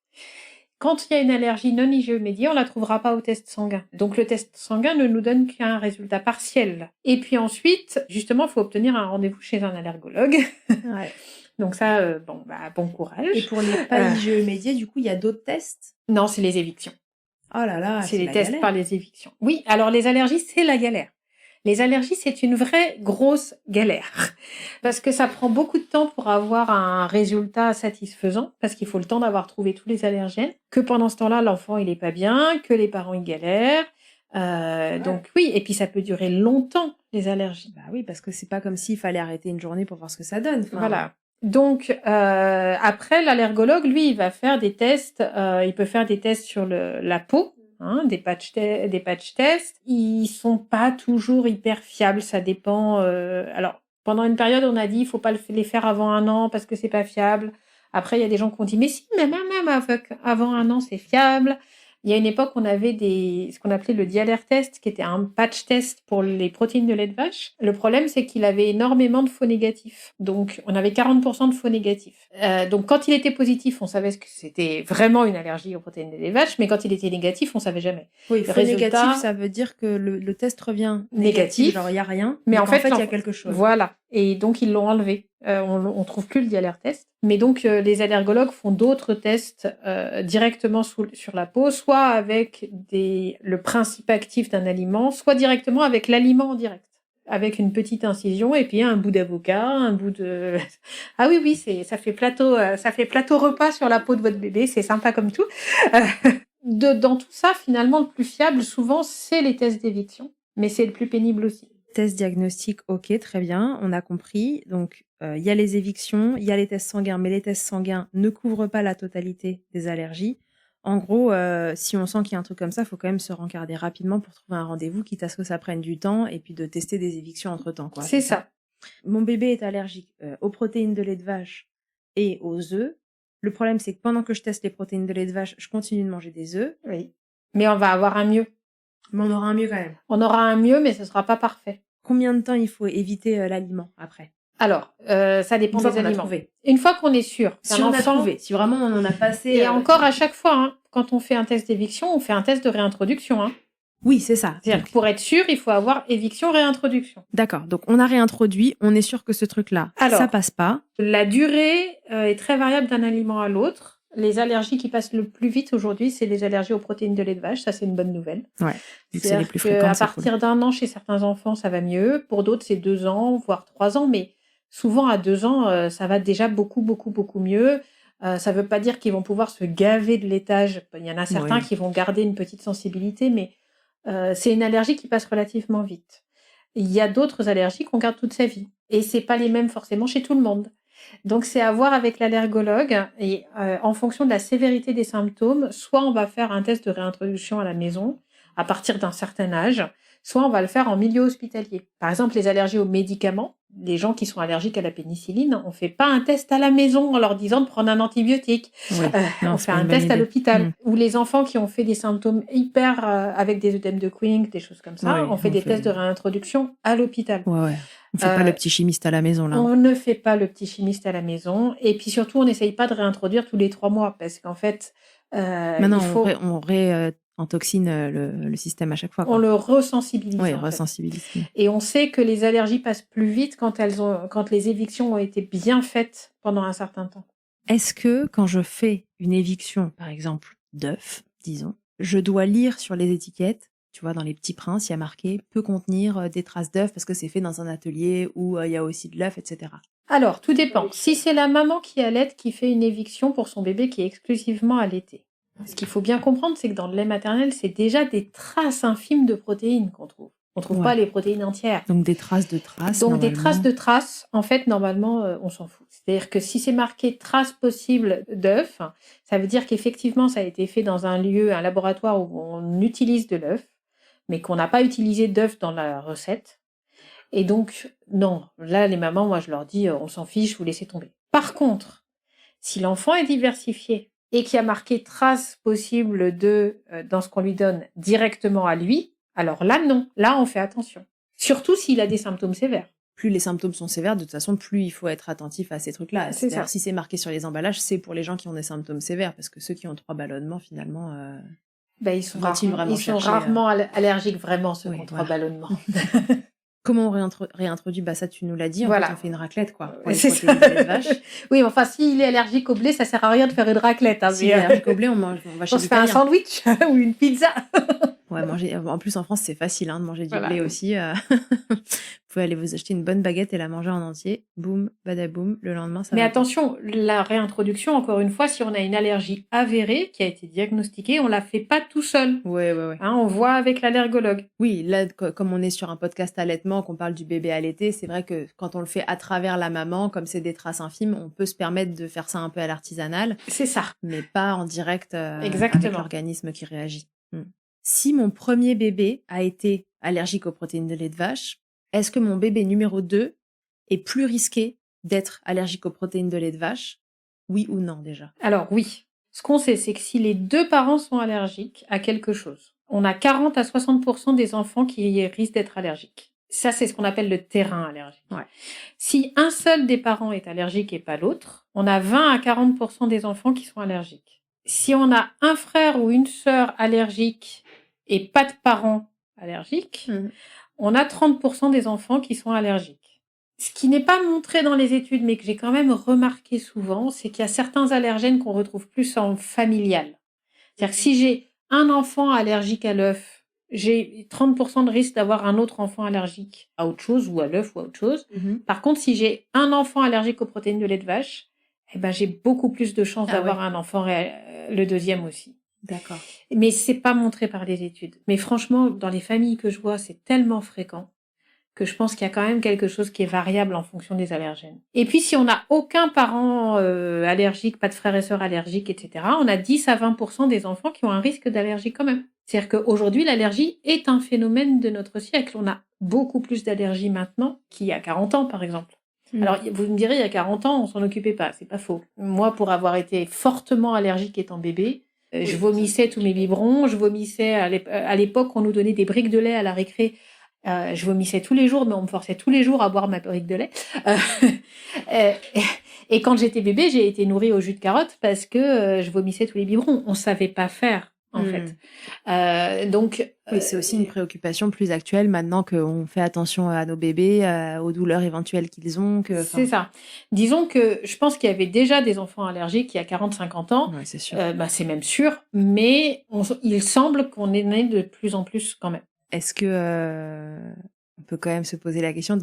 Quand il y a une allergie non IgE médiée, on la trouvera pas au test sanguin. Donc le test sanguin ne nous donne qu'un résultat partiel. Et puis ensuite, justement, il faut obtenir un rendez-vous chez un allergologue. Ouais. Donc ça, bon courage. Et pour les pas IgE médiés, du coup, il y a d'autres tests? Non, c'est les évictions. Oh là là, c'est les tests par les évictions. Oui, alors les allergies, c'est la galère. Les allergies, c'est une vraie grosse galère. Parce que ça prend beaucoup de temps pour avoir un résultat satisfaisant, parce qu'il faut le temps d'avoir trouvé tous les allergènes, que pendant ce temps-là, l'enfant, il est pas bien, que les parents, ils galèrent. Donc oui, et puis ça peut durer longtemps, les allergies. Oui, parce que c'est pas comme s'il fallait arrêter une journée pour voir ce que ça donne. Voilà. Donc, après, l'allergologue, lui, il va faire des tests, il peut faire des tests sur la peau, des patch tests. Ils sont pas toujours hyper fiables, ça dépend. Alors, pendant une période, on a dit, il faut pas les faire avant 1 an parce que c'est pas fiable. Après, il y a des gens qui ont dit, mais si, même avant 1 an, c'est fiable. Il y a une époque, on avait ce qu'on appelait le Dialer test, qui était un patch test pour les protéines de lait de vache. Le problème, c'est qu'il avait énormément de faux négatifs. Donc, on avait 40% de faux négatifs. Donc, quand il était positif, on savait que c'était vraiment une allergie aux protéines de lait de vache, mais quand il était négatif, on savait jamais. Oui, faux négatif, ça veut dire que le test revient négatif. Genre, il n'y a rien, mais en fait, il y a quelque chose. Voilà. Et donc, ils l'ont enlevé. On trouve plus le dialertest. Mais donc, les allergologues font d'autres tests directement sur la peau, soit avec le principe actif d'un aliment, soit directement avec l'aliment en direct, avec une petite incision et puis un bout d'avocat, un bout de... Ah oui, ça fait plateau repas sur la peau de votre bébé, c'est sympa comme tout. Dans tout ça, finalement, le plus fiable, souvent, c'est les tests d'éviction, mais c'est le plus pénible aussi. Test diagnostic, ok, très bien, on a compris. Donc, il y a les évictions, il y a les tests sanguins, mais les tests sanguins ne couvrent pas la totalité des allergies. En gros, si on sent qu'il y a un truc comme ça, il faut quand même se rencarder rapidement pour trouver un rendez-vous, quitte à ce que ça prenne du temps, et puis de tester des évictions entre-temps, quoi. C'est ça. Mon bébé est allergique aux protéines de lait de vache et aux œufs. Le problème, c'est que pendant que je teste les protéines de lait de vache, je continue de manger des œufs. Oui. Mais on va avoir un mieux. Mais on aura un mieux quand même. On aura un mieux, mais ce sera pas parfait. Combien de temps il faut éviter l'aliment après? Alors, ça dépend des aliments. Une fois qu'on est sûr. Si on a trouvé, si vraiment on en a passé... Et encore à chaque fois, hein, quand on fait un test d'éviction, on fait un test de réintroduction. Hein. Oui, c'est ça. C'est-à-dire que pour être sûr, il faut avoir éviction-réintroduction. D'accord, donc on a réintroduit, on est sûr que ce truc-là, ça passe pas. La durée est très variable d'un aliment à l'autre. Les allergies qui passent le plus vite aujourd'hui, c'est les allergies aux protéines de lait de vache. Ça, c'est une bonne nouvelle. Ouais, c'est les plus fréquentes. À partir d'un an, chez certains enfants, ça va mieux. Pour d'autres, c'est 2 ans, voire 3 ans. Mais souvent, à 2 ans, ça va déjà beaucoup, beaucoup, beaucoup mieux. Ça veut pas dire qu'ils vont pouvoir se gaver de laitage. Il y en a certains qui vont garder une petite sensibilité, mais c'est une allergie qui passe relativement vite. Il y a d'autres allergies qu'on garde toute sa vie. Et c'est pas les mêmes forcément chez tout le monde. Donc, c'est à voir avec l'allergologue et en fonction de la sévérité des symptômes, soit on va faire un test de réintroduction à la maison à partir d'un certain âge, soit on va le faire en milieu hospitalier. Par exemple, les allergies aux médicaments, les gens qui sont allergiques à la pénicilline, on fait pas un test à la maison en leur disant de prendre un antibiotique. Oui. On fait un test à l'hôpital. Ou les enfants qui ont fait des symptômes hyper avec des œdèmes de Quincke, des choses comme ça, on fait des tests de réintroduction à l'hôpital. Ouais. On ne fait pas le petit chimiste à la maison, là. On ne fait pas le petit chimiste à la maison. Et puis surtout, on n'essaye pas de réintroduire tous les 3 mois parce qu'en fait, maintenant, on réintoxine le système à chaque fois, quoi. On le resensibilise. Oui, resensibilise. Et on sait que les allergies passent plus vite quand les évictions ont été bien faites pendant un certain temps. Est-ce que quand je fais une éviction, par exemple, d'œufs, disons, je dois lire sur les étiquettes? Tu vois, dans Les Petits Princes, il y a marqué « peut contenir des traces d'œufs parce que c'est fait dans un atelier où il y a aussi de l'œuf, etc. » Alors, tout dépend. Si c'est la maman qui allaite qui fait une éviction pour son bébé qui est exclusivement allaité, ce qu'il faut bien comprendre, c'est que dans le lait maternel, c'est déjà des traces infimes de protéines qu'on trouve. On ne trouve pas les protéines entières. Donc, des traces de traces. Donc, des traces de traces, en fait, normalement, on s'en fout. C'est-à-dire que si c'est marqué traces possibles d'œufs, ça veut dire qu'effectivement, ça a été fait dans un laboratoire où on utilise de l'œuf, mais qu'on n'a pas utilisé d'œufs dans la recette. Et donc, non, là, les mamans, moi, je leur dis, on s'en fiche, vous laissez tomber. Par contre, si l'enfant est diversifié et qu'il y a marqué traces possibles dans ce qu'on lui donne directement à lui, alors là, non. Là, on fait attention. Surtout s'il a des symptômes sévères. Plus les symptômes sont sévères, de toute façon, plus il faut être attentif à ces trucs-là. C'est-à-dire, si c'est marqué sur les emballages, c'est pour les gens qui ont des symptômes sévères, parce que ceux qui ont 3 ballonnements, finalement... ils sont rarement allergiques, vraiment, ceux qui ont 3 ballonnements. Comment on réintroduit? Ça, tu nous l'as dit. En fait, on fait une raclette, quoi. C'est ça. Oui, enfin, s'il est allergique au blé, ça sert à rien de faire une raclette. Hein, s'il est allergique au blé, on va chez se fait un sandwich ou une pizza. Ouais, en plus, en France, c'est facile de manger du blé aussi. Vous pouvez aller vous acheter une bonne baguette et la manger en entier. Boum, badaboum, le lendemain, ça va. Mais attention, la réintroduction, encore une fois, si on a une allergie avérée qui a été diagnostiquée, on la fait pas tout seul. Ouais. On voit avec l'allergologue. Oui, là, comme on est sur un podcast allaitement, qu'on parle du bébé allaité, c'est vrai que quand on le fait à travers la maman, comme c'est des traces infimes, on peut se permettre de faire ça un peu à l'artisanal. C'est ça. Mais pas en direct avec l'organisme qui réagit. Si mon premier bébé a été allergique aux protéines de lait de vache, est-ce que mon bébé numéro 2 est plus risqué d'être allergique aux protéines de lait de vache? Oui ou non, déjà? Alors oui. Ce qu'on sait, c'est que si les 2 parents sont allergiques à quelque chose, on a 40 à 60% des enfants qui risquent d'être allergiques. Ça, c'est ce qu'on appelle le terrain allergique. Ouais. Si un seul des parents est allergique et pas l'autre, on a 20 à 40% des enfants qui sont allergiques. Si on a un frère ou une sœur allergique et pas de parents allergiques, on a 30% des enfants qui sont allergiques. Ce qui n'est pas montré dans les études, mais que j'ai quand même remarqué souvent, c'est qu'il y a certains allergènes qu'on retrouve plus en familial. C'est-à-dire que si j'ai un enfant allergique à l'œuf, j'ai 30% de risque d'avoir un autre enfant allergique à autre chose, ou à l'œuf ou à autre chose. Par contre, si j'ai un enfant allergique aux protéines de lait de vache, eh ben, j'ai beaucoup plus de chances d'avoir un enfant, le deuxième aussi. D'accord. Mais c'est pas montré par les études. Mais franchement, dans les familles que je vois, c'est tellement fréquent que je pense qu'il y a quand même quelque chose qui est variable en fonction des allergènes. Et puis, si on n'a aucun parent allergique, pas de frères et sœurs allergiques, etc., on a 10 à 20% des enfants qui ont un risque d'allergie quand même. C'est-à-dire qu'aujourd'hui, l'allergie est un phénomène de notre siècle. On a beaucoup plus d'allergies maintenant qu'il y a 40 ans, par exemple. Alors, vous me direz, il y a 40 ans, on s'en occupait pas. C'est pas faux. Moi, pour avoir été fortement allergique étant bébé, je vomissais tous mes biberons. Je vomissais, à l'époque, on nous donnait des briques de lait à la récré. Je vomissais tous les jours, mais on me forçait tous les jours à boire ma brique de lait. Et quand j'étais bébé, j'ai été nourrie au jus de carotte parce que je vomissais tous les biberons. On savait pas faire, en fait. Donc, oui, c'est aussi une préoccupation plus actuelle maintenant qu'on fait attention à nos bébés, aux douleurs éventuelles qu'ils ont. C'est ça. Disons que je pense qu'il y avait déjà des enfants allergiques il y a 40-50 ans. Ouais, c'est sûr. C'est même sûr, mais il semble qu'on en ait de plus en plus quand même. Est-ce que on peut quand même se poser la question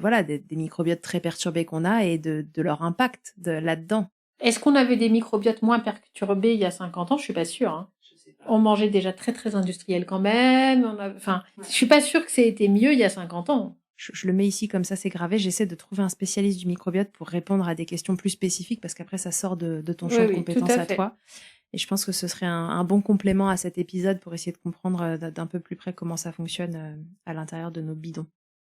voilà, des microbiotes très perturbés qu'on a et de leur impact là-dedans? Est-ce qu'on avait des microbiotes moins perturbés il y a 50 ans? Je suis pas sûre. Hein. Je sais pas. On mangeait déjà très très industriel quand même. Je suis pas sûre que ça ait été mieux il y a 50 ans. Je le mets ici comme ça, c'est gravé. J'essaie de trouver un spécialiste du microbiote pour répondre à des questions plus spécifiques parce qu'après ça sort de ton champ de compétences à toi. Et je pense que ce serait un bon complément à cet épisode pour essayer de comprendre d'un peu plus près comment ça fonctionne à l'intérieur de nos bidons.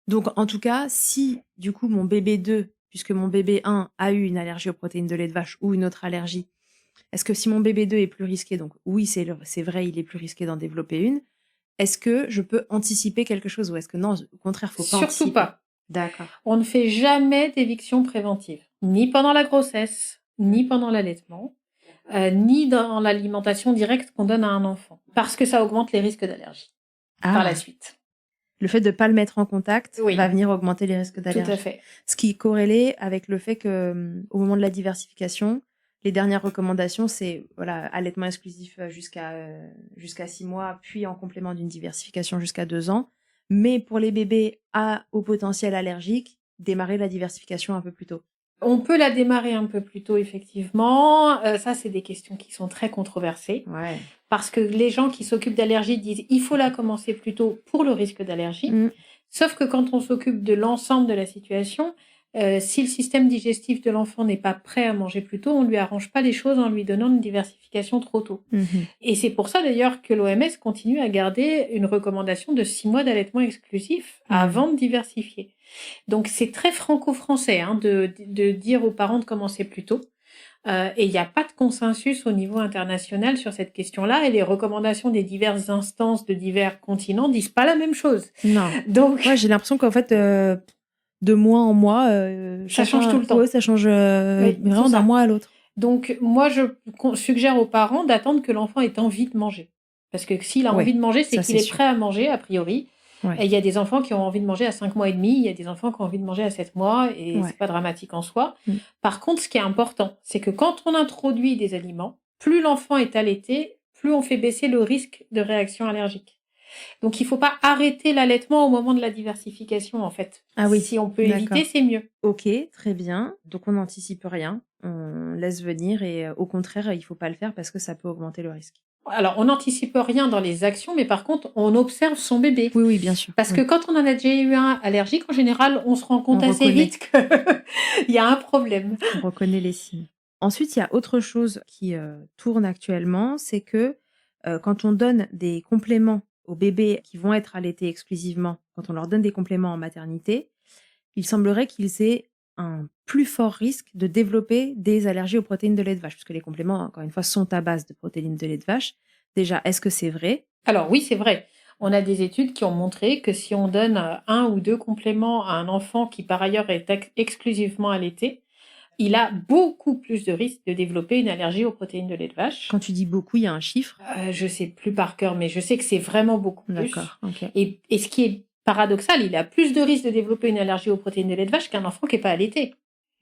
Donc, en tout cas, si, du coup, mon bébé 2, puisque mon bébé 1 a eu une allergie aux protéines de lait de vache ou une autre allergie, est-ce que si mon bébé 2 est plus risqué, donc oui, c'est vrai, il est plus risqué d'en développer une, est-ce que je peux anticiper quelque chose ou est-ce que non, au contraire, faut pas anticiper? Surtout pas. D'accord. On ne fait jamais d'éviction préventive, ni pendant la grossesse, ni pendant l'allaitement. Ni dans l'alimentation directe qu'on donne à un enfant. Parce que ça augmente les risques d'allergie par la suite. Le fait de ne pas le mettre en contact va venir augmenter les risques d'allergie. Tout à fait. Ce qui est corrélé avec le fait que, au moment de la diversification, les dernières recommandations, c'est allaitement exclusif jusqu'à 6 mois, puis en complément d'une diversification jusqu'à 2 ans. Mais pour les bébés au potentiel allergique, démarrer la diversification un peu plus tôt. On peut la démarrer un peu plus tôt, effectivement. Ça, c'est des questions qui sont très controversées. Ouais. Parce que les gens qui s'occupent d'allergie disent il faut la commencer plus tôt pour le risque d'allergie. Sauf que quand on s'occupe de l'ensemble de la situation, si le système digestif de l'enfant n'est pas prêt à manger plus tôt, on lui arrange pas les choses en lui donnant une diversification trop tôt. Et c'est pour ça d'ailleurs que l'OMS continue à garder une recommandation de 6 mois d'allaitement exclusif avant de diversifier. Donc c'est très franco-français de dire aux parents de commencer plus tôt. Et il n'y a pas de consensus au niveau international sur cette question-là, et les recommandations des diverses instances de divers continents disent pas la même chose. Non. Donc, j'ai l'impression qu'en fait, de mois en mois, ça change tout le temps. Ouais, ça change vraiment d'un mois à l'autre. Donc, moi, je suggère aux parents d'attendre que l'enfant ait envie de manger. Parce que s'il a envie de manger, c'est qu'il est prêt à manger, a priori. Ouais. Et il y a des enfants qui ont envie de manger à 5 mois et demi, il y a des enfants qui ont envie de manger à 7 mois, et c'est pas dramatique en soi. Par contre, ce qui est important, c'est que quand on introduit des aliments, plus l'enfant est allaité, plus on fait baisser le risque de réaction allergique. Donc, il faut pas arrêter l'allaitement au moment de la diversification, en fait. Ah oui. Si on peut éviter, c'est mieux. Ok, très bien. Donc, on n'anticipe rien, on laisse venir, et au contraire, il faut pas le faire parce que ça peut augmenter le risque. Alors, on n'anticipe rien dans les actions, mais par contre, on observe son bébé. Oui, bien sûr. Parce que quand on en a déjà eu un allergique, en général, on se rend compte assez vite qu'il y a un problème. On reconnaît les signes. Ensuite, il y a autre chose qui tourne actuellement, c'est que quand on donne des compléments aux bébés qui vont être allaités exclusivement, quand on leur donne des compléments en maternité, il semblerait qu'ils aient un plus fort risque de développer des allergies aux protéines de lait de vache, puisque les compléments, encore une fois, sont à base de protéines de lait de vache. Déjà, est-ce que c'est vrai? Alors oui, c'est vrai. On a des études qui ont montré que si on donne 1 ou 2 compléments à un enfant qui, par ailleurs, est exclusivement allaité, il a beaucoup plus de risques de développer une allergie aux protéines de lait de vache. Quand tu dis beaucoup, il y a un chiffre? Je sais plus par cœur, mais je sais que c'est vraiment beaucoup plus. D'accord, ok. Et ce qui est paradoxal, il a plus de risques de développer une allergie aux protéines de lait de vache qu'un enfant qui n'est pas allaité.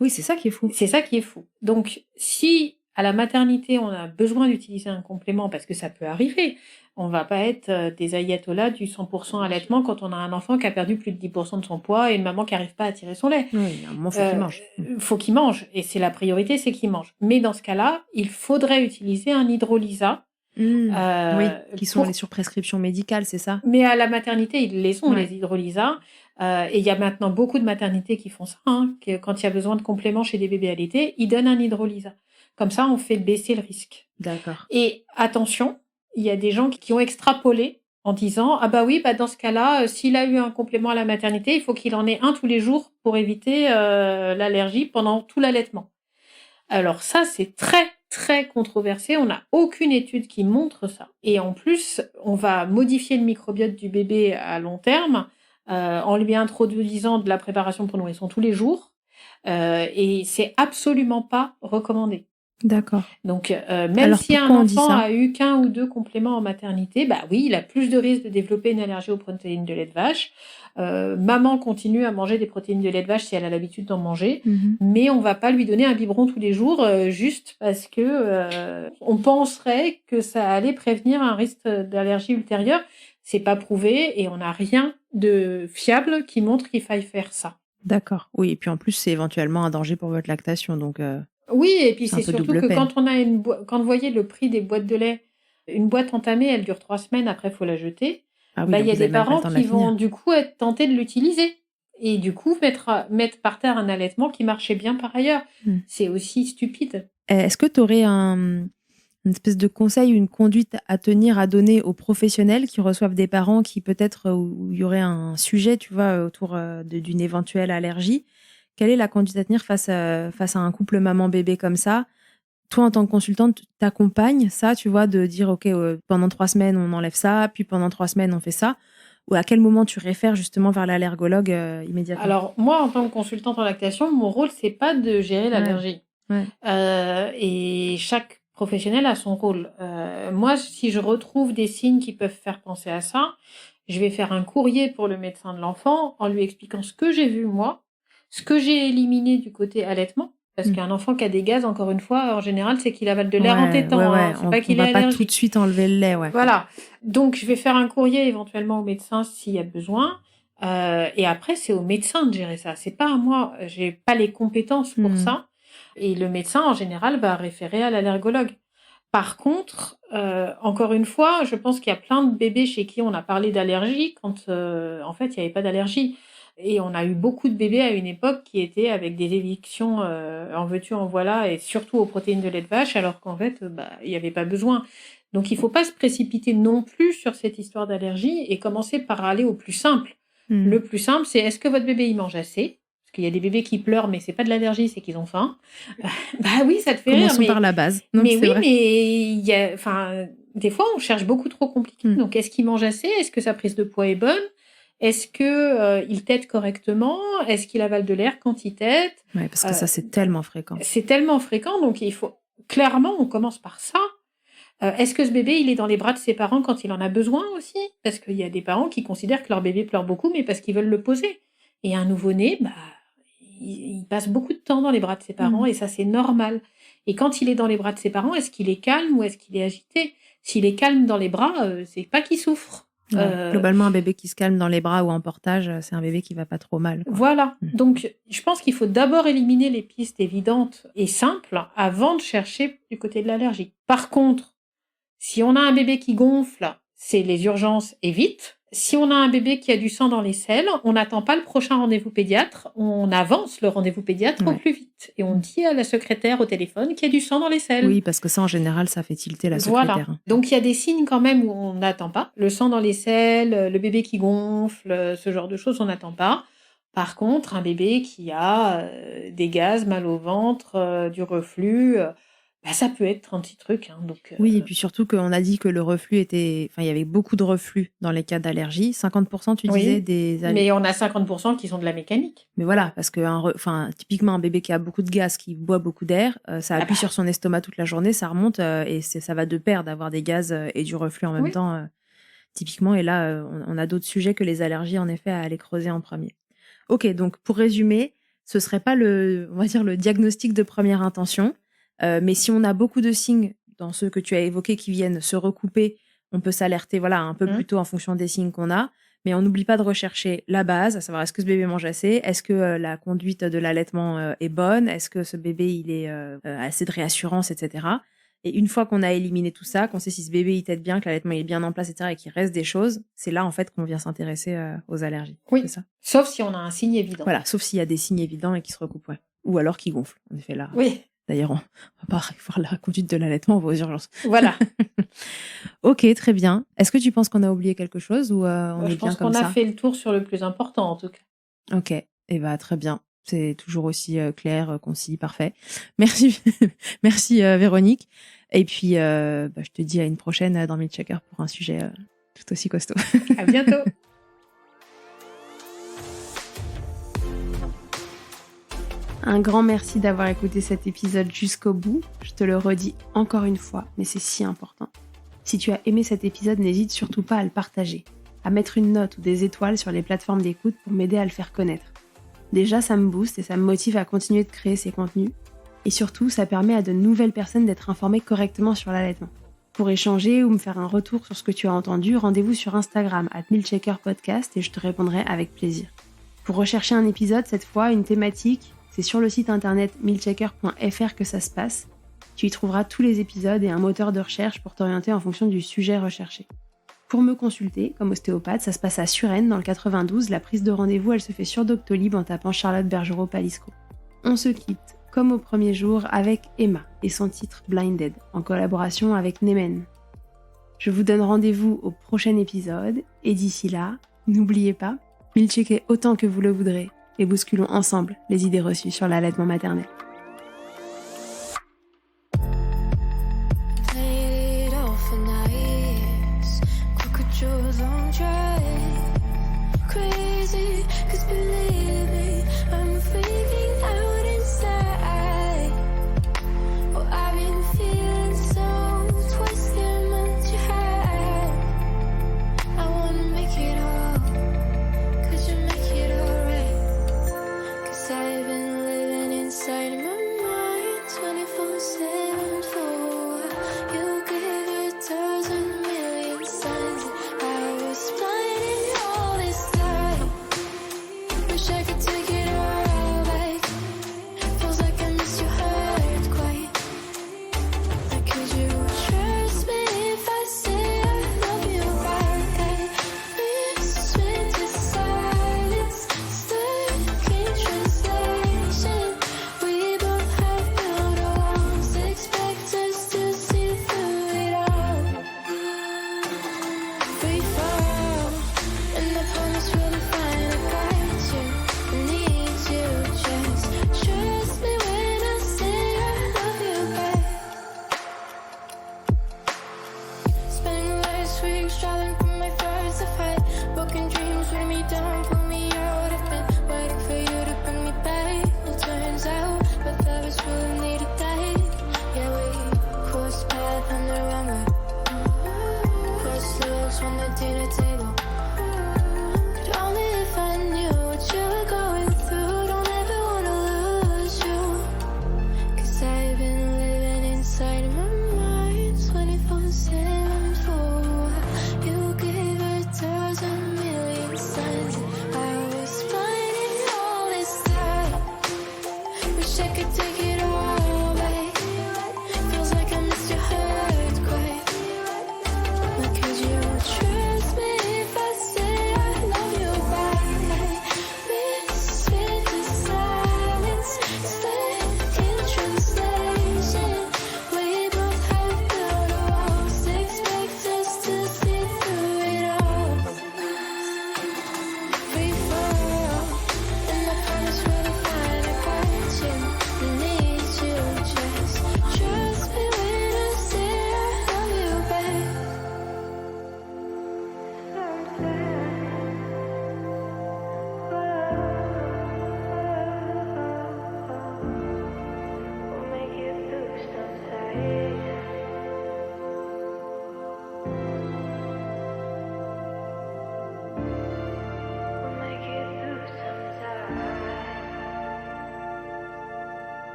Oui, c'est ça qui est fou. C'est ça qui est fou. Donc, si à la maternité, on a besoin d'utiliser un complément, parce que ça peut arriver, on va pas être des ayatollahs du 100% allaitement quand on a un enfant qui a perdu plus de 10% de son poids et une maman qui n'arrive pas à tirer son lait. Oui, à un moment, faut qu'il mange. Faut qu'il mange. Et c'est la priorité, c'est qu'il mange. Mais dans ce cas-là, il faudrait utiliser un hydrolysa. Oui, qui sont les sur prescription médicale, c'est ça? Mais à la maternité, ils les ont, les hydrolysats. Et il y a maintenant beaucoup de maternités qui font ça. Que quand il y a besoin de compléments chez des bébés allaités, ils donnent un hydrolysa. Comme ça, on fait baisser le risque. D'accord. Et attention, il y a des gens qui ont extrapolé en disant « Ah bah oui, dans ce cas-là, s'il a eu un complément à la maternité, il faut qu'il en ait un tous les jours pour éviter l'allergie pendant tout l'allaitement. » Alors ça, c'est très, très controversé. On n'a aucune étude qui montre ça. Et en plus, on va modifier le microbiote du bébé à long terme en lui introduisant de la préparation pour nourrisson tous les jours. Et c'est absolument pas recommandé. D'accord. Donc, même si un enfant a eu qu'un ou deux compléments en maternité, oui, il a plus de risques de développer une allergie aux protéines de lait de vache. Maman continue à manger des protéines de lait de vache si elle a l'habitude d'en manger, mais on va pas lui donner un biberon tous les jours juste parce que on penserait que ça allait prévenir un risque d'allergie ultérieure. C'est pas prouvé et on n'a rien de fiable qui montre qu'il faille faire ça. D'accord. Oui, et puis en plus, c'est éventuellement un danger pour votre lactation, donc... Oui, et puis c'est surtout que quand on a quand vous voyez le prix des boîtes de lait, une boîte entamée, elle dure 3 semaines, après il faut la jeter. Ah oui, il y a des parents qui vont du coup être tentés de l'utiliser et du coup mettre par terre un allaitement qui marchait bien par ailleurs. C'est aussi stupide. Est-ce que tu aurais une espèce de conseil, une conduite à tenir, à donner aux professionnels qui reçoivent des parents qui peut-être, où il y aurait un sujet, tu vois, autour d'une éventuelle allergie? Quelle est la conduite à tenir face à un couple maman-bébé comme ça? Toi, en tant que consultante, t'accompagnes ça, tu vois, de dire, OK, pendant 3 semaines, on enlève ça, puis pendant 3 semaines, on fait ça? Ou à quel moment tu réfères justement vers l'allergologue immédiatement? Alors, moi, en tant que consultante en lactation, mon rôle, c'est pas de gérer l'allergie. Ouais. Et chaque professionnel a son rôle. Moi, si je retrouve des signes qui peuvent faire penser à ça, je vais faire un courrier pour le médecin de l'enfant en lui expliquant ce que j'ai vu moi, ce que j'ai éliminé du côté allaitement, parce qu'un enfant qui a des gaz, encore une fois, en général, c'est qu'il avale de l'air en tétant. C'est pas qu'il est allergique. On va pas tout de suite enlever le lait, Voilà. Donc, je vais faire un courrier éventuellement au médecin s'il y a besoin. Et après, c'est au médecin de gérer ça. C'est pas à moi. J'ai pas les compétences pour ça. Et le médecin, en général, va référer à l'allergologue. Par contre, encore une fois, je pense qu'il y a plein de bébés chez qui on a parlé d'allergie quand, en fait, il n'y avait pas d'allergie. Et on a eu beaucoup de bébés à une époque qui étaient avec des évictions en veux-tu, en voilà, et surtout aux protéines de lait de vache, alors qu'en fait, il n'y avait pas besoin. Donc, il ne faut pas se précipiter non plus sur cette histoire d'allergie et commencer par aller au plus simple. Le plus simple, c'est est-ce que votre bébé, il mange assez? Parce qu'il y a des bébés qui pleurent, mais c'est pas de l'allergie, c'est qu'ils ont faim. Oui, ça te fait rire. Commençons par la base. Non, mais oui, vrai. mais des fois, on cherche beaucoup trop compliqué. Donc, est-ce qu'il mange assez? Est-ce que sa prise de poids est bonne? Est-ce que il tète correctement? Est-ce qu'il avale de l'air quand il tète? Ouais, parce que ça, c'est tellement fréquent. C'est tellement fréquent, donc il faut... Clairement, on commence par ça. Est-ce que ce bébé, il est dans les bras de ses parents quand il en a besoin aussi? Parce qu'il y a des parents qui considèrent que leur bébé pleure beaucoup, mais parce qu'ils veulent le poser. Et un nouveau-né, il passe beaucoup de temps dans les bras de ses parents, et ça, c'est normal. Et quand il est dans les bras de ses parents, est-ce qu'il est calme ou est-ce qu'il est agité? S'il est calme dans les bras, c'est pas qu'il souffre. Globalement, un bébé qui se calme dans les bras ou en portage, c'est un bébé qui va pas trop mal, quoi. Voilà. Donc, je pense qu'il faut d'abord éliminer les pistes évidentes et simples avant de chercher du côté de l'allergie. Par contre, si on a un bébé qui gonfle, c'est les urgences et vite. Si on a un bébé qui a du sang dans les selles, on n'attend pas le prochain rendez-vous pédiatre, on avance le rendez-vous pédiatre au plus vite. Et on dit à la secrétaire au téléphone qu'il y a du sang dans les selles. Oui, parce que ça, en général, ça fait tilter la secrétaire. Voilà. Donc, il y a des signes quand même où on n'attend pas. Le sang dans les selles, le bébé qui gonfle, ce genre de choses, on n'attend pas. Par contre, un bébé qui a des gaz, mal au ventre, du reflux... ça peut être un petit truc. Donc, oui, et puis surtout qu'on a dit que le reflux était... Enfin, il y avait beaucoup de reflux dans les cas d'allergie. 50%, tu disais, des... Mais on a 50% qui sont de la mécanique. Mais voilà, parce que typiquement, un bébé qui a beaucoup de gaz, qui boit beaucoup d'air, ça appuie sur son estomac toute la journée, ça remonte, et ça va de pair d'avoir des gaz et du reflux en même temps. typiquement. Et là, on a d'autres sujets que les allergies, en effet, à aller creuser en premier. Ok, donc pour résumer, ce serait pas on va dire le diagnostic de première intention, mais si on a beaucoup de signes dans ceux que tu as évoqués qui viennent se recouper, on peut s'alerter un peu plus tôt en fonction des signes qu'on a. Mais on n'oublie pas de rechercher la base, à savoir est-ce que ce bébé mange assez, est-ce que la conduite de l'allaitement est bonne, est-ce que ce bébé il est assez de réassurance, etc. Et une fois qu'on a éliminé tout ça, qu'on sait si ce bébé il tète bien, que l'allaitement est bien en place, etc., et qu'il reste des choses, c'est là en fait qu'on vient s'intéresser aux allergies. Oui, c'est ça. Sauf si on a un signe évident. Voilà, sauf s'il y a des signes évidents et qui se recoupent, ouais. Ou alors qui gonflent, en effet là. Oui. D'ailleurs, on va pas voir la conduite de l'allaitement, on va aux urgences. Voilà. Ok, très bien. Est-ce que tu penses qu'on a oublié quelque chose ou on est bien comme ça ? Je pense qu'on a fait le tour sur le plus important, en tout cas. Ok, très bien. C'est toujours aussi clair, concis, parfait. Merci, merci Véronique. Et puis, je te dis à une prochaine dans Milkshaker pour un sujet tout aussi costaud. À bientôt. Un grand merci d'avoir écouté cet épisode jusqu'au bout. Je te le redis encore une fois, mais c'est si important. Si tu as aimé cet épisode, n'hésite surtout pas à le partager, à mettre une note ou des étoiles sur les plateformes d'écoute pour m'aider à le faire connaître. Déjà, ça me booste et ça me motive à continuer de créer ces contenus. Et surtout, ça permet à de nouvelles personnes d'être informées correctement sur l'allaitement. Pour échanger ou me faire un retour sur ce que tu as entendu, rendez-vous sur Instagram @milkshakerpodcast et je te répondrai avec plaisir. Pour rechercher un épisode, cette fois, une thématique, c'est sur le site internet milkshaker.fr que ça se passe. Tu y trouveras tous les épisodes et un moteur de recherche pour t'orienter en fonction du sujet recherché. Pour me consulter, comme ostéopathe, ça se passe à Suresnes, dans le 92. La prise de rendez-vous, elle se fait sur Doctolib en tapant Charlotte Bergerot-Palisco. On se quitte, comme au premier jour, avec Emma et son titre Blinded, en collaboration avec Nemen. Je vous donne rendez-vous au prochain épisode, et d'ici là, n'oubliez pas, milkshaker autant que vous le voudrez, et bousculons ensemble les idées reçues sur l'allaitement maternel. Crazy, 'cause believe